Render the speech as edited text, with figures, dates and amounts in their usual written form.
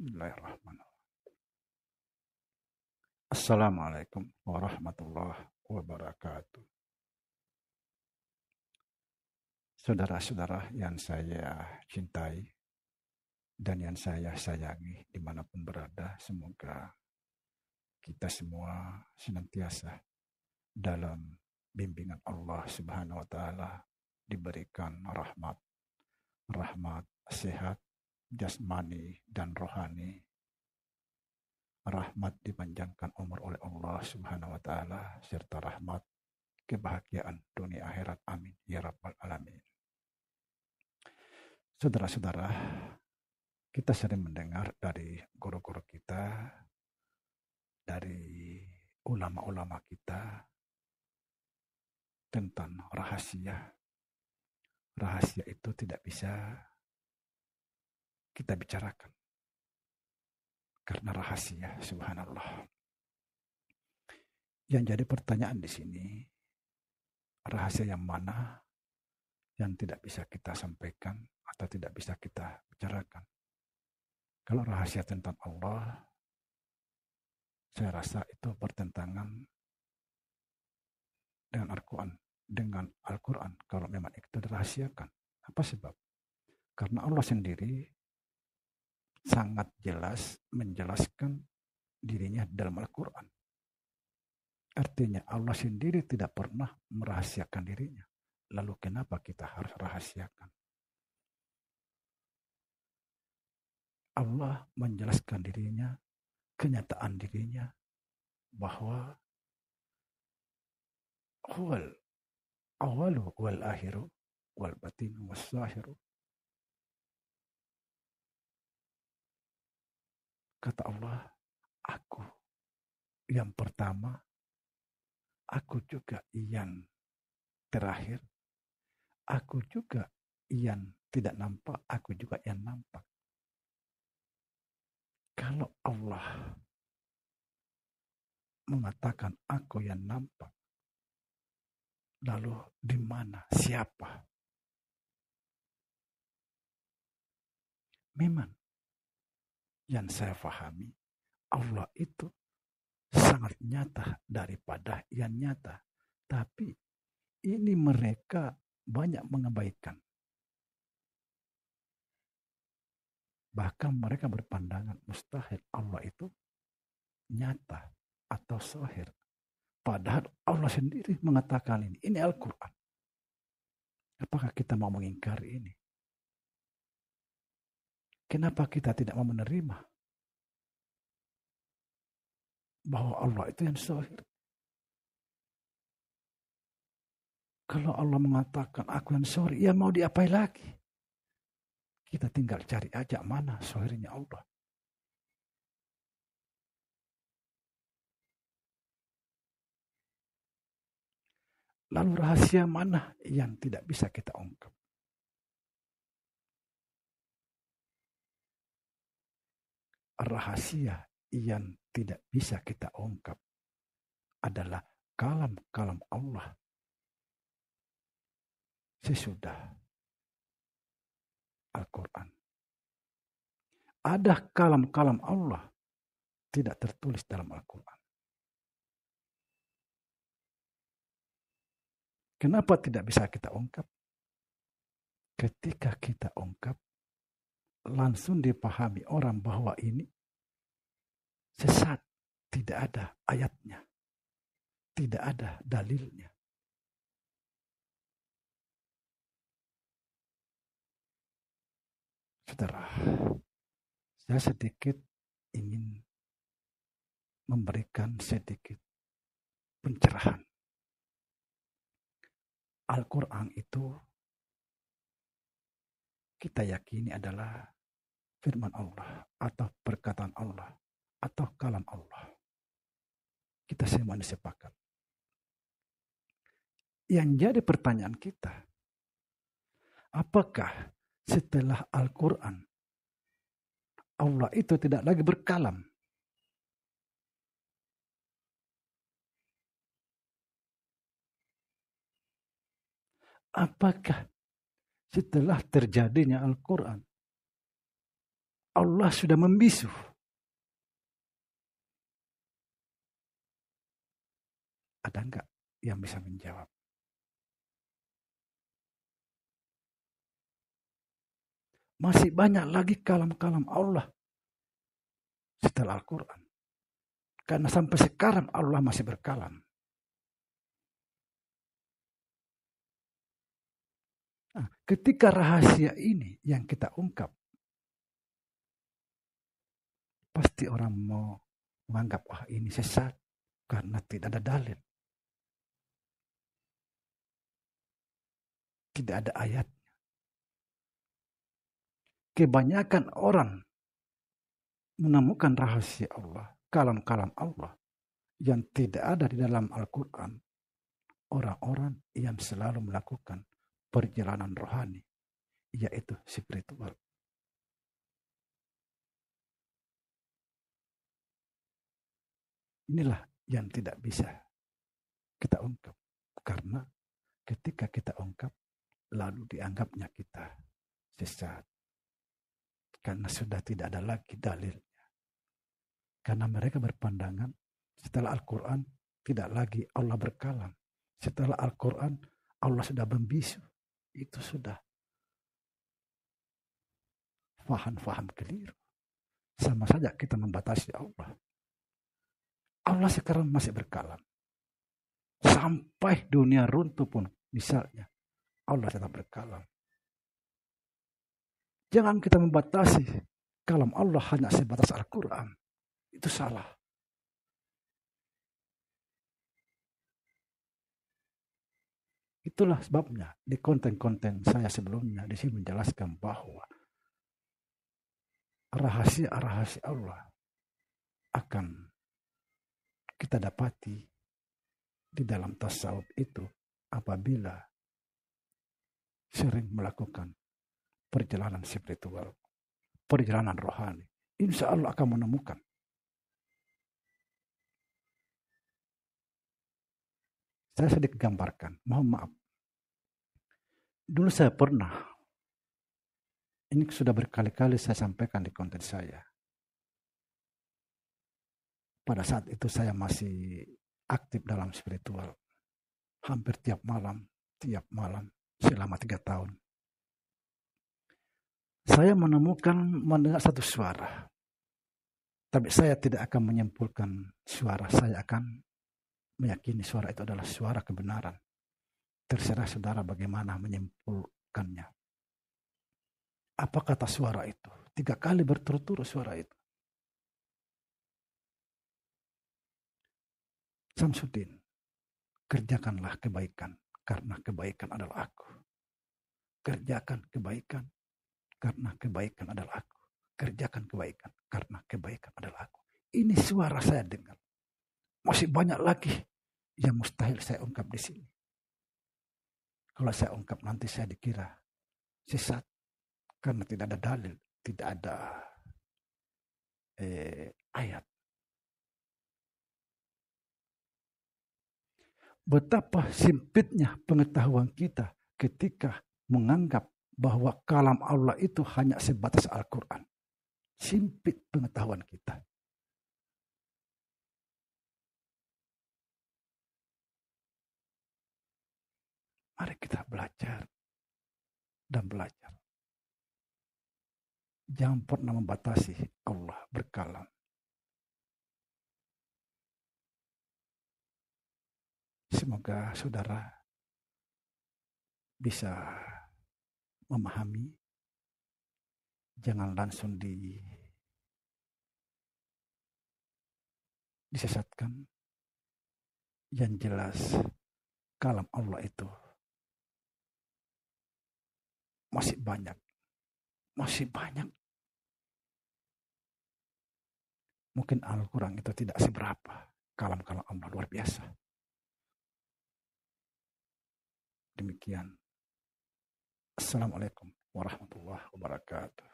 Bismillahirrahmanirrahim. Assalamualaikum warahmatullahi wabarakatuh. Saudara-saudara yang saya cintai dan yang saya sayangi dimanapun berada, semoga kita semua senantiasa dalam bimbingan Allah Subhanahu wa Ta'ala, diberikan rahmat, sehat, jasmani dan rohani. Rahmat dipanjangkan umur oleh Allah Subhanahu wa Ta'ala, serta rahmat kebahagiaan dunia akhirat. Amin ya rabbal alamin. Saudara-saudara, kita sering mendengar dari guru-guru kita, dari ulama-ulama kita tentang rahasia. Rahasia itu tidak bisa kita bicarakan karena rahasia, subhanallah. Yang jadi pertanyaan di sini, rahasia yang mana yang tidak bisa kita sampaikan atau tidak bisa kita bicarakan? Kalau rahasia tentang Allah, saya rasa itu bertentangan dengan Al-Quran. Kalau memang itu dirahasiakan, apa sebab? Karena Allah sendiri sangat jelas menjelaskan dirinya dalam Al-Quran. Artinya Allah sendiri tidak pernah merahasiakan dirinya. Lalu kenapa kita harus rahasiakan? Allah menjelaskan dirinya, kenyataan dirinya, bahwa huwal awalu wal akhiru wal batinu was zahiru. Kata Allah, aku yang pertama, aku juga yang terakhir, aku juga yang tidak nampak, aku juga yang nampak. Kalau Allah mengatakan aku yang nampak, lalu di mana, siapa? Memang yang saya pahami, Allah itu sangat nyata daripada yang nyata. Tapi ini mereka banyak mengabaikan. Bahkan mereka berpandangan mustahil Allah itu nyata atau zahir. Padahal Allah sendiri mengatakan ini. Ini Al-Quran. Apakah kita mau mengingkari ini? Kenapa kita tidak mau menerima bahwa Allah itu yang zahir? Kalau Allah mengatakan aku yang zahir, ya mau diapain lagi? Kita tinggal cari aja mana zahirnya Allah. Lalu rahasia mana yang tidak bisa kita ungkap? Rahasia yang tidak bisa kita ungkap adalah kalam-kalam Allah sesudah Al-Quran. Ada kalam-kalam Allah tidak tertulis dalam Al-Quran. Kenapa tidak bisa kita ungkap? Ketika kita ungkap, langsung dipahami orang bahwa ini sesat, tidak ada ayatnya, tidak ada dalilnya. Saudara, saya sedikit ingin memberikan sedikit pencerahan. Al-Quran itu kita yakini adalah firman Allah atau perkataan Allah atau kalam Allah. Kita semua sepakat. Yang jadi pertanyaan kita, apakah setelah Al-Quran Allah itu tidak lagi berkalam? Apakah setelah terjadinya Al-Quran Allah sudah membisu. Ada enggak yang bisa menjawab? Masih banyak lagi kalam-kalam Allah setelah Al-Quran. Karena sampai sekarang Allah masih berkalam. Nah, ketika rahasia ini yang kita ungkap, pasti orang mau menganggap, wah ini sesat karena tidak ada dalil. Tidak ada ayat. Kebanyakan orang menemukan rahasia Allah, kalam-kalam Allah yang tidak ada di dalam Al-Quran. Orang-orang yang selalu melakukan perjalanan rohani, yaitu spiritual. Inilah yang tidak bisa kita ungkap. Karena ketika kita ungkap, lalu dianggapnya kita sesat. Karena sudah tidak ada lagi dalilnya. Karena mereka berpandangan setelah Al-Quran tidak lagi Allah berkalam. Setelah Al-Quran Allah sudah membisu. Itu sudah faham-faham keliru. Sama saja kita membatasi Allah. Allah sekarang masih berkalam. Sampai dunia runtuh pun misalnya Allah tetap berkalam. Jangan kita membatasi kalam Allah hanya sebatas Al-Quran. Itu salah. Itulah sebabnya di konten-konten saya sebelumnya di sini menjelaskan bahwa rahasia-rahasia Allah akan kita dapati di dalam tasawuf itu apabila sering melakukan perjalanan spiritual, perjalanan rohani. Insya Allah akan menemukan. Saya sedikit gambarkan, mohon maaf. Dulu saya pernah, ini sudah berkali-kali saya sampaikan di konten saya. Pada saat itu saya masih aktif dalam spiritual. Hampir tiap malam selama 3 tahun. Saya mendengar satu suara. Tapi saya tidak akan menyimpulkan suara, saya akan meyakini suara itu adalah suara kebenaran. Terserah saudara bagaimana menyimpulkannya. Apa kata suara itu? 3 kali berturut-turut suara itu. Samsudin, kerjakanlah kebaikan karena kebaikan adalah aku. Kerjakan kebaikan karena kebaikan adalah aku. Kerjakan kebaikan karena kebaikan adalah aku. Ini suara saya dengar. Masih banyak lagi yang mustahil saya ungkap di sini. Kalau saya ungkap nanti saya dikira sesat karena tidak ada dalil, tidak ada ayat. Betapa sempitnya pengetahuan kita ketika menganggap bahwa kalam Allah itu hanya sebatas Al-Quran. Sempit pengetahuan kita. Mari kita belajar dan belajar. Jangan pernah membatasi Allah berkalam. Semoga saudara bisa memahami. Jangan langsung disesatkan. Yang jelas kalam Allah itu masih banyak. Mungkin Al-Quran itu tidak seberapa. Kalam-kalam Allah luar biasa. Demikian. Assalamualaikum warahmatullahi wabarakatuh.